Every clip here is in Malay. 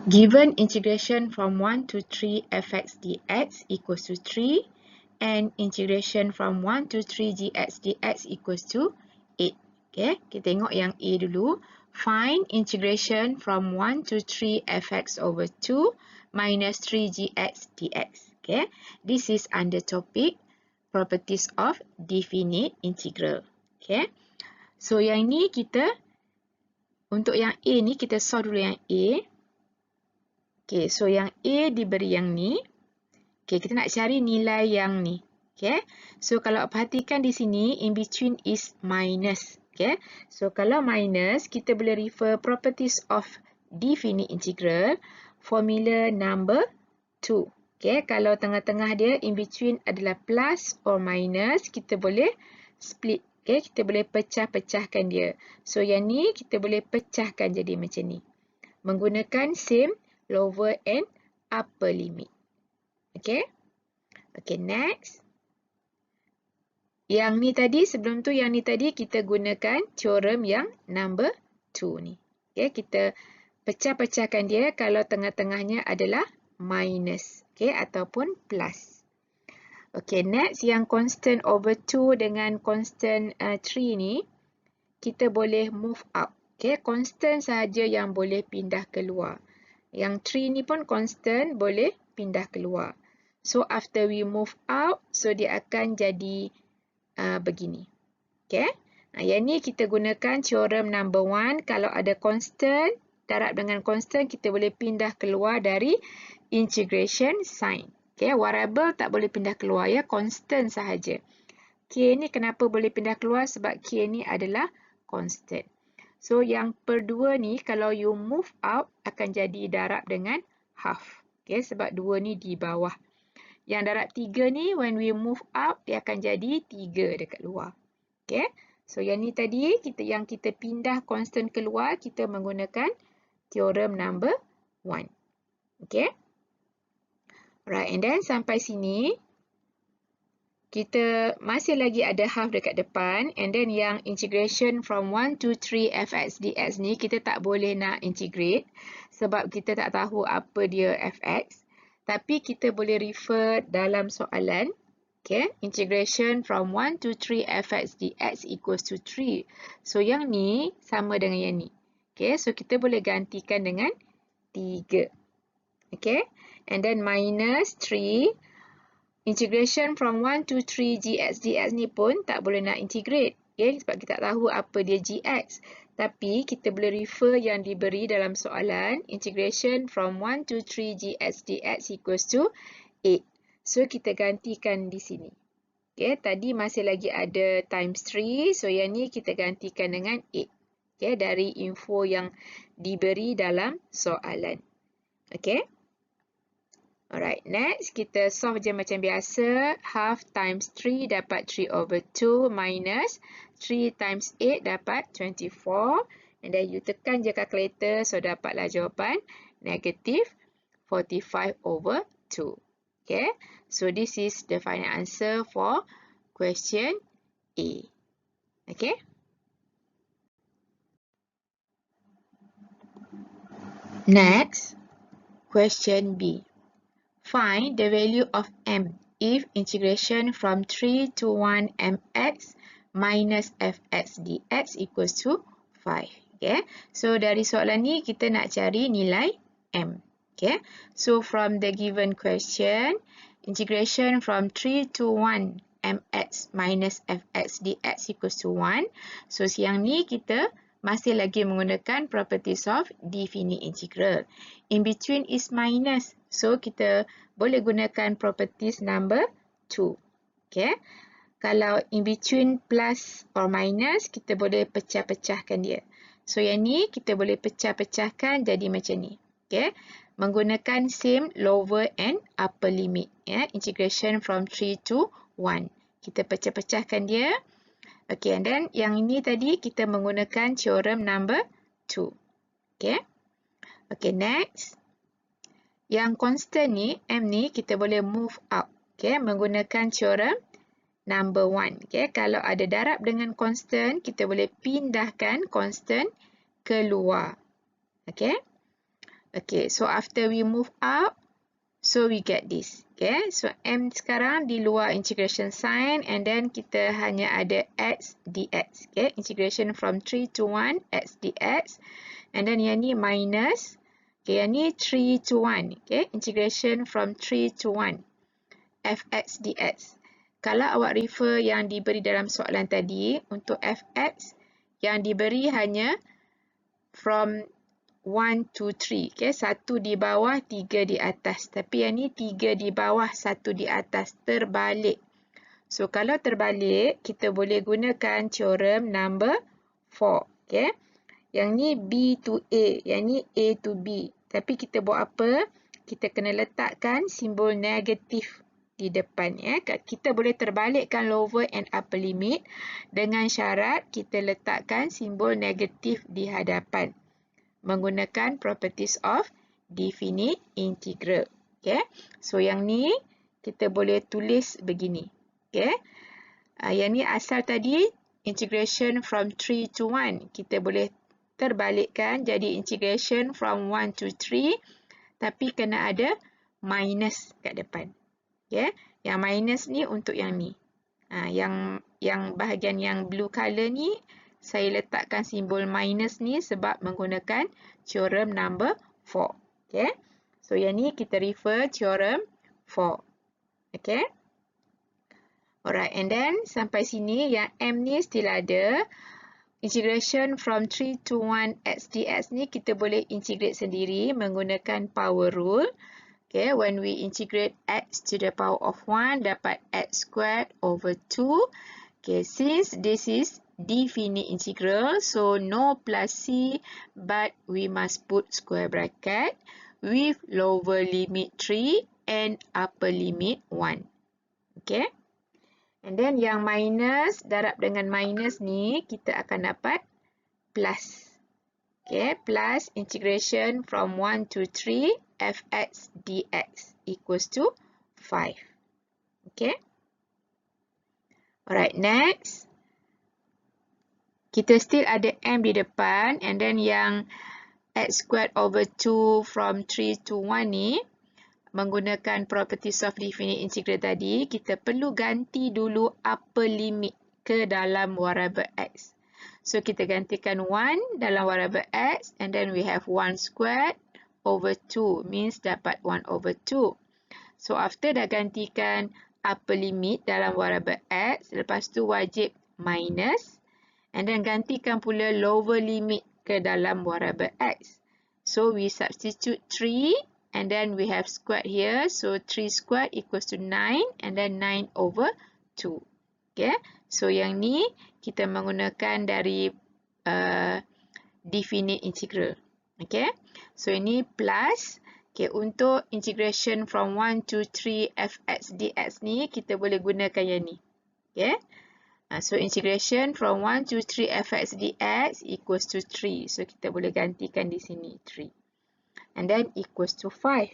Given integration from 1 to 3 fx dx equals to 3 and integration from 1 to 3 gx dx equals to 8. Okay, kita tengok yang A dulu. Find integration from 1 to 3 fx over 2 minus 3 gx dx. Okay, this is under topic properties of definite integral. Okay, so yang ni kita, untuk yang A ni kita solve dulu yang A. Okay, so yang A diberi yang ni. Okay, kita nak cari nilai yang ni. Okay, so kalau perhatikan di sini, in between is minus. Okay, so kalau minus, kita boleh refer properties of definite integral, formula number 2. Okay, kalau tengah-tengah dia, in between adalah plus or minus, kita boleh split. Okay, kita boleh pecah-pecahkan dia. So yang ni, kita boleh pecahkan jadi macam ni. Menggunakan same lower and upper limit. Okay. Okay, next. Yang ni tadi, sebelum tu yang ni tadi kita gunakan teorem yang number 2 ni. Okay, kita pecah-pecahkan dia kalau tengah-tengahnya adalah minus. Okay, ataupun plus. Okay, next yang constant over 2 dengan constant 3 ni, kita boleh move out. Okay, constant sahaja yang boleh pindah keluar. Yang 3 ni pun constant boleh pindah keluar. So after we move out, so dia akan jadi begini. Okay. Yang ni kita gunakan teorem number 1. Kalau ada constant, darab dengan constant, kita boleh pindah keluar dari integration sign. Okay. Variable tak boleh pindah keluar ya, constant sahaja. K ni kenapa boleh pindah keluar? Sebab K ni adalah constant. So yang per 2 ni, kalau you move out, akan jadi darab dengan half. Okay, sebab 2 ni di bawah. Yang darab 3 ni, when we move out, dia akan jadi 3 dekat luar. Okay, so yang ni tadi, yang kita pindah constant keluar, kita menggunakan teorem number 1. Okay. Alright, and then sampai sini, kita masih lagi ada half dekat depan, and then yang integration from 1 to 3 fx dx ni kita tak boleh nak integrate sebab kita tak tahu apa dia fx, tapi kita boleh refer dalam soalan. Okay, integration from 1 to 3 fx dx equals to 3. So yang ni sama dengan yang ni. Okay, so kita boleh gantikan dengan 3. Okay, and then minus 3. Integration from 1 to 3 gx dx ni pun tak boleh nak integrate. Okay, sebab kita tak tahu apa dia gx. Tapi kita boleh refer yang diberi dalam soalan. Integration from 1 to 3 gx dx equals to 8. So kita gantikan di sini. Okay, tadi masih lagi ada times 3. So yang ni kita gantikan dengan 8. Okay, dari info yang diberi dalam soalan. Okay. Alright, next kita solve je macam biasa. Half times 3 dapat 3 over 2 minus 3 times 8 dapat 24. And then you tekan je calculator, so dapatlah jawapan negative 45 over 2. Okay, so this is the final answer for question A. Okay. Next, question B. Find the value of m if integration from 3 to 1 mx minus fx dx equals to 5. Okay. So dari soalan ni kita nak cari nilai m. Okay. So from the given question, integration from 3 to 1 mx minus fx dx equals to 1. So siang ni kita masih lagi menggunakan properties of definite integral. In between is minus. So kita boleh gunakan properties number 2. Okay. Kalau in between plus or minus, kita boleh pecah-pecahkan dia. So yang ni kita boleh pecah-pecahkan jadi macam ni. Okay. Menggunakan same lower and upper limit. Integration from 3 to 1. Kita pecah-pecahkan dia. Okay, and then yang ini tadi kita menggunakan teorem number 2. Okay. Okay, next. Yang constant ni, m ni, kita boleh move out. Okay, menggunakan teorem number 1. Okay, kalau ada darab dengan constant, kita boleh pindahkan constant keluar. Okay. Okay, so after we move up, so we get this. Okay, so M sekarang di luar integration sign and then kita hanya ada X dx. Okay, integration from 3 to 1 X dx. And then yang ni minus. Okay, yang ni 3 to 1. Okay, integration from 3 to 1 Fx dx. Kalau awak refer yang diberi dalam soalan tadi, untuk Fx yang diberi hanya from 1 to 3. Okay, 1 di bawah, 3 di atas. Tapi yang ni 3 di bawah, 1 di atas. Terbalik. So, kalau terbalik, kita boleh gunakan teorem number 4. Okay. Yang ni B to A. Yang ni A to B. Tapi kita buat apa? Kita kena letakkan simbol negatif di depan. Ya. Kita boleh terbalikkan lower and upper limit dengan syarat kita letakkan simbol negatif di hadapan. Menggunakan properties of definite integral. Okay. So, yang ni kita boleh tulis begini. Okay. Yang ni asal tadi integration from 3 to 1. Kita boleh terbalikkan jadi integration from 1 to 3. Tapi kena ada minus kat depan. Okay. Yang minus ni untuk yang ni. Yang bahagian yang blue color ni, saya letakkan simbol minus ni sebab menggunakan teorem number 4. Okay. So, yang ni kita refer teorem 4. Okay. Alright, and then sampai sini yang M ni still ada. Integration from 3 to 1 X dx ni kita boleh integrate sendiri menggunakan power rule. Okay, when we integrate x to the power of 1 dapat x squared over 2. Okay, since this is definite integral, so no plus c, but we must put square bracket with lower limit 3 and upper limit 1. Okay. And then yang minus, darab dengan minus ni, kita akan dapat plus. Okay, plus integration from 1 to 3 fx dx equals to 5. Okay. Alright, next. Kita still ada M di depan and then yang x squared over 2 from 3 to 1 ni, menggunakan properties of definite integral tadi, kita perlu ganti dulu upper limit ke dalam variable x. So, kita gantikan 1 dalam variable x and then we have 1 squared over 2 means dapat 1 over 2. So, after dah gantikan upper limit dalam variable x, lepas tu wajib minus and then gantikan pula lower limit ke dalam variable x. So, we substitute 3 and then we have squared here. So, 3 squared equals to 9 and then 9 over 2. Okay. So, yang ni kita menggunakan dari definite integral. Okay. So, ini plus. Okay. Untuk integration from 1 to 3 fx dx ni, kita boleh gunakan yang ni. Okay. So, integration from 1 to 3 fx dx equals to 3. So, kita boleh gantikan di sini 3. And then equals to 5.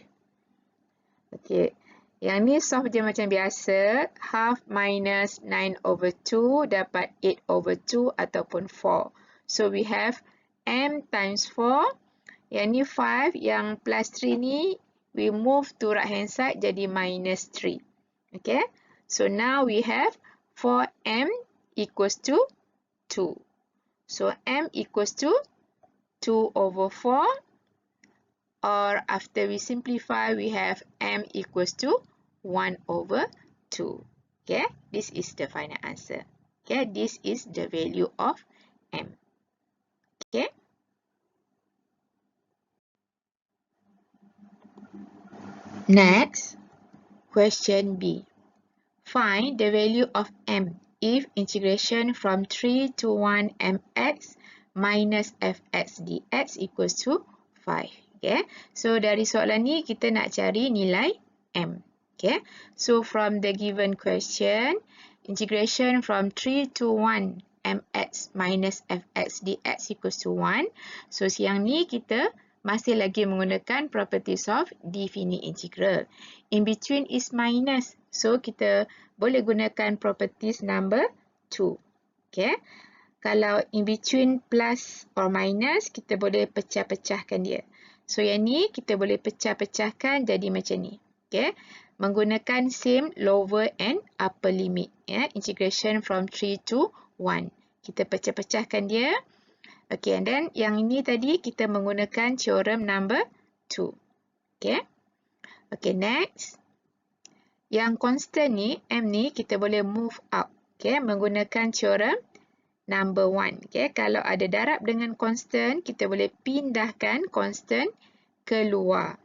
Okay. Yang ni solve je macam biasa. Half minus 9 over 2 dapat 8 over 2 ataupun 4. So, we have M times 4. Yang ni 5. Yang plus 3 ni, we move to right hand side jadi minus 3. Okay. So, now we have 4M equals to 2. So, M equals to 2 over 4. Or after we simplify, we have M equals to 1 over 2. Okay, this is the final answer. Okay, this is the value of M. Okay. Next, question B. Find the value of M if integration from 3 to 1 mx minus fx dx equals to 5. Okay, so dari soalan ni kita nak cari nilai M. Okay, so from the given question, integration from 3 to 1 mx minus fx dx equals to 1. So, siang ni kita masih lagi menggunakan properties of definite integral. In between is minus. So, kita boleh gunakan properties number 2. Okay, kalau in between plus or minus, kita boleh pecah-pecahkan dia. So yang ni kita boleh pecah-pecahkan jadi macam ni. Okay. Menggunakan same lower and upper limit. Integration from 3 to 1. Kita pecah-pecahkan dia. Okay, and then yang ini tadi kita menggunakan theorem number 2. Okay. Okay, next. Yang constant ni, M ni, kita boleh move out. Okay, menggunakan theorem number 1. Okay, kalau ada darab dengan constant, kita boleh pindahkan constant keluar.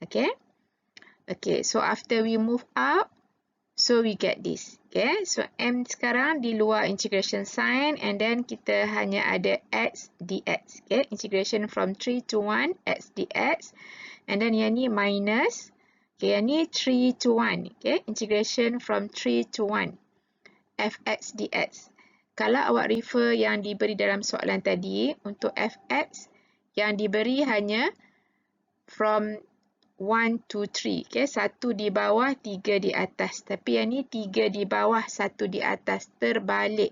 Okay. Okay, so after we move out, so we get this. Okay, so M sekarang di luar integration sign and then kita hanya ada x dx. Okay, integration from 3 to 1, x dx. And then yang ni minus. Okay, yang ni 3 to 1. Okay, integration from 3 to 1, fx dx. Kalau awak refer yang diberi dalam soalan tadi, untuk fx yang diberi hanya from 1 to 3. Okay, 1 di bawah, 3 di atas. Tapi yang ni 3 di bawah, 1 di atas. Terbalik.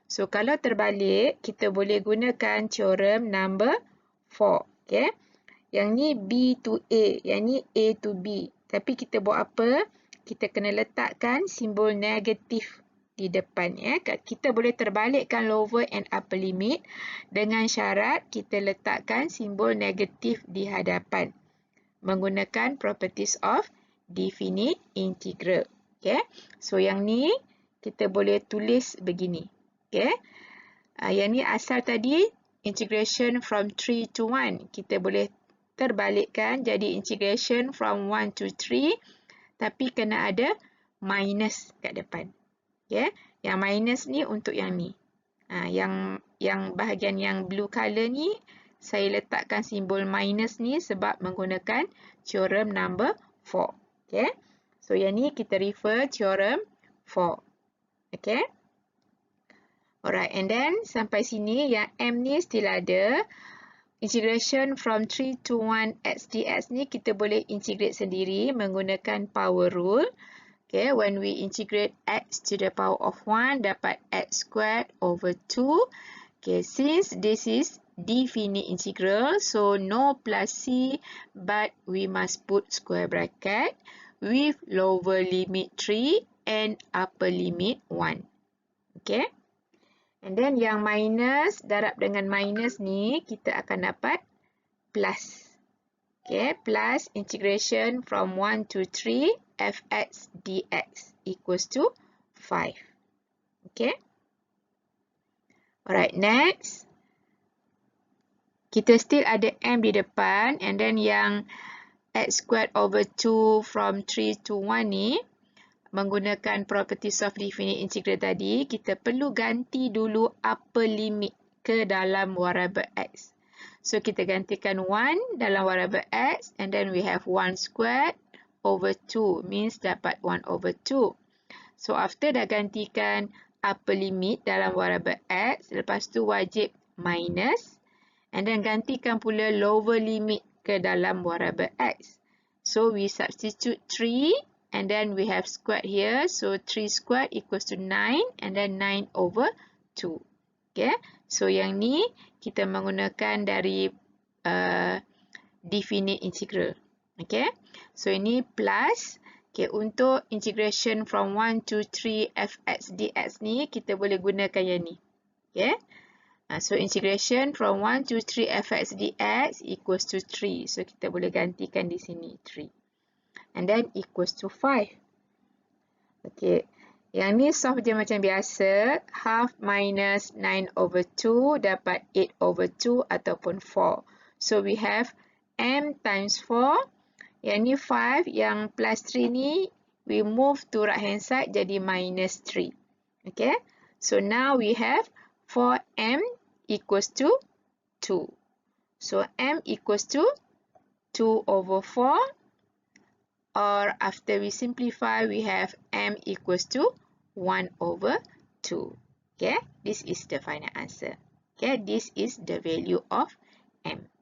So, kalau terbalik, kita boleh gunakan theorem number 4. Okay. Yang ni B to A. Yang ni A to B. Tapi kita buat apa? Kita kena letakkan simbol negatif di depan. Kita boleh terbalikkan lower and upper limit dengan syarat kita letakkan simbol negatif di hadapan. Menggunakan properties of definite integral. Okay. So, yang ni kita boleh tulis begini. Okay. Yang ni asal tadi integration from 3 to 1. Kita boleh terbalikkan jadi integration from 1 to 3. Tapi kena ada minus kat depan. Okay. Yang minus ni untuk yang ni. Yang bahagian yang blue color ni, saya letakkan simbol minus ni sebab menggunakan theorem number 4. Okay. So, yang ni kita refer theorem 4. Okay. Alright, and then sampai sini yang M ni still ada. Integration from 3 to 1 x dx ni kita boleh integrate sendiri menggunakan power rule. Okay, when we integrate x to the power of 1 dapat x squared over 2. Okay, since this is definite integral, so no plus c, but we must put square bracket with lower limit 3 and upper limit 1. Okay. And then yang minus, darab dengan minus ni, kita akan dapat plus. Okay, plus integration from 1 to 3, fx dx equals to 5. Okay. Alright, next. Kita still ada M di depan, and then yang x squared over 2 from 3 to 1 ni, menggunakan properties of definite integral tadi, kita perlu ganti dulu upper limit ke dalam variable x. So, kita gantikan 1 dalam variable x, and then we have 1 squared over 2, means dapat 1 over 2. So, after dah gantikan upper limit dalam variable x, lepas tu wajib minus, and then gantikan pula lower limit ke dalam variable x. So, we substitute 3, and then we have squared here. So, 3 squared equals to 9, and then 9 over 2. Okay. So, yang ni kita menggunakan dari definite integral. Okay. So, ini plus. Okay, untuk integration from 1 to 3 fx dx ni, kita boleh gunakan yang ni. Okay. So, integration from 1 to 3 fx dx equals to 3. So, kita boleh gantikan di sini 3. And then equals to 5. Okay. Yang ni solve je macam biasa. Half minus 9 over 2 dapat 8 over 2 ataupun 4. So, we have m times 4. Yang ni 5. Yang plus 3 ni, we move to right hand side jadi minus 3. Okay. So, now we have 4m equals to 2. So, m equals to 2 over 4. Or after we simplify, we have m equals to 1 over 2. Okay, this is the final answer. Okay, this is the value of m.